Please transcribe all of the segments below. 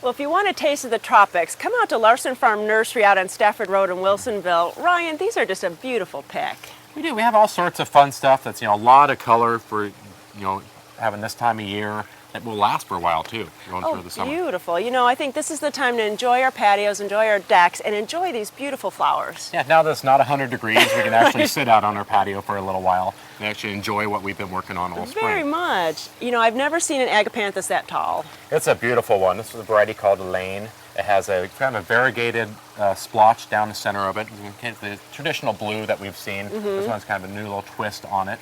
Well, if you want a taste of the tropics, come out to Larsen Farm Nursery out on Stafford Road in Wilsonville. Ryan, these are just a beautiful pick. We do. We have all sorts of fun stuff that's, a lot of color for, having this time of year. It will last for a while too, going through the summer. Beautiful. I think this is the time to enjoy our patios, enjoy our decks, and enjoy these beautiful flowers. Yeah, now that it's not 100 degrees, we can actually sit out on our patio for a little while and actually enjoy what we've been working on all spring. Very much. I've never seen an Agapanthus that tall. It's a beautiful one. This is a variety called Elaine. It has a kind of variegated splotch down the center of it. The traditional blue that we've seen. This one's kind of a new little twist on it.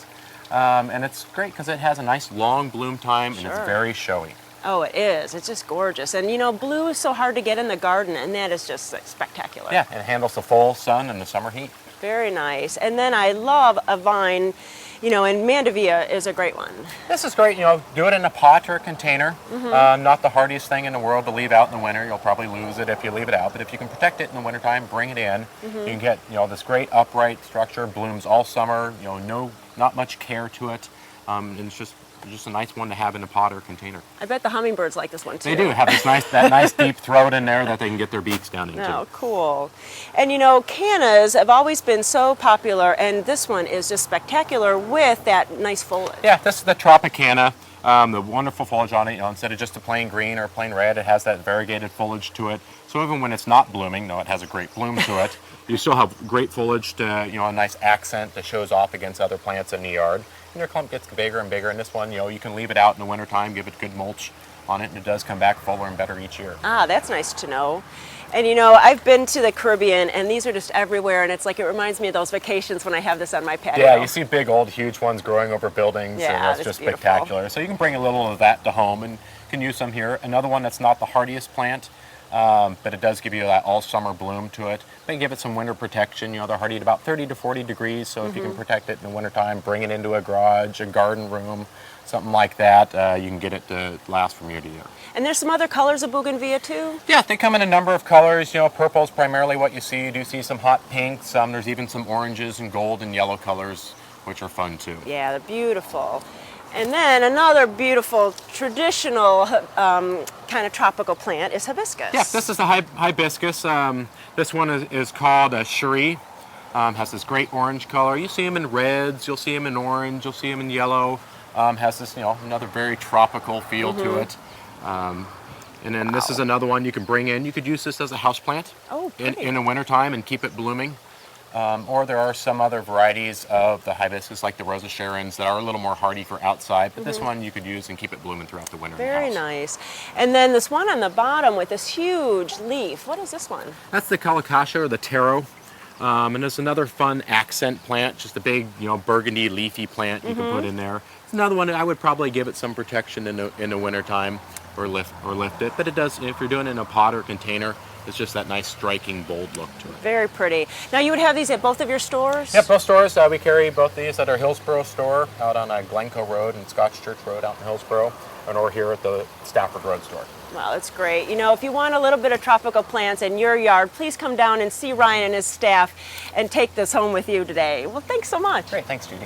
And it's great because it has a nice long bloom time and it's very showy. Oh, it is. It's just gorgeous. And blue is so hard to get in the garden, and that is just spectacular. Yeah, it handles the full sun and the summer heat. Very nice. And then I love a vine, and Mandevilla is a great one. This is great. Do it in a pot or a container. Not the hardiest thing in the world to leave out in the winter. You'll probably lose it if you leave it out. But if you can protect it in the wintertime, bring it in. You can get, this great upright structure, blooms all summer. Not much care to it. And it's just a nice one to have in a pot or container. I bet the hummingbirds like this one too. They do have that nice deep throat in there that they can get their beaks down into. Oh, cool. And cannas have always been so popular, and this one is just spectacular with that nice foliage. Yeah, this is the Tropicana. The wonderful foliage on it, instead of just a plain green or plain red, it has that variegated foliage to it. So even when it's not blooming, it has a great bloom to it. You still have great foliage to, a nice accent that shows off against other plants in the yard. And your clump gets bigger and bigger. And this one, you can leave it out in the wintertime, give it good mulch on it, and it does come back fuller and better each year. Ah, that's nice to know. And I've been to the Caribbean, and these are just everywhere, and it's like it reminds me of those vacations when I have this on my patio. Yeah, you see big, old, huge ones growing over buildings, and it's just beautiful. Spectacular. So you can bring a little of that to home, and you can use some here. Another one that's not the hardiest plant, but it does give you that all-summer bloom to it. But you give it some winter protection. They're hardy at about 30 to 40 degrees, so if you can protect it in the wintertime, bring it into a garage, a garden room, something like that, you can get it to last from year to year. And there's some other colors of Bougainvillea too? Yeah, they come in a number of colors. Purple is primarily what you see. You do see some hot pinks. There's even some oranges and gold and yellow colors, which are fun too. Yeah, they're beautiful. And then another beautiful traditional kind of tropical plant is hibiscus. Yeah, this is the hibiscus. This one is called Cherie. Has this great orange color. You see them in reds, you'll see them in orange, you'll see them in yellow. Has this, another very tropical feel to it. And then this is another one you can bring in. You could use this as a house plant in the wintertime and keep it blooming. Or there are some other varieties of the hibiscus, like the Rosa Sharons, that are a little more hardy for outside. But this one you could use and keep it blooming throughout the winter. Very nice. And then this one on the bottom with this huge leaf. What is this one? That's the Colocasia, or the Taro. And there's another fun accent plant, just a big, burgundy leafy plant you can put in there. It's another one I would probably give it some protection in the wintertime or lift it. But it does, if you're doing it in a pot or container, it's just that nice striking bold look to it. Very pretty. Now you would have these at both of your stores? Yep, both stores. We carry both these at our Hillsborough store out on Glencoe Road and Scotch Church Road out in Hillsborough, and or here at the Stafford Road store. Wow, that's great. If you want a little bit of tropical plants in your yard, please come down and see Ryan and his staff and take this home with you today. Well, thanks so much. Great, thanks, Judy.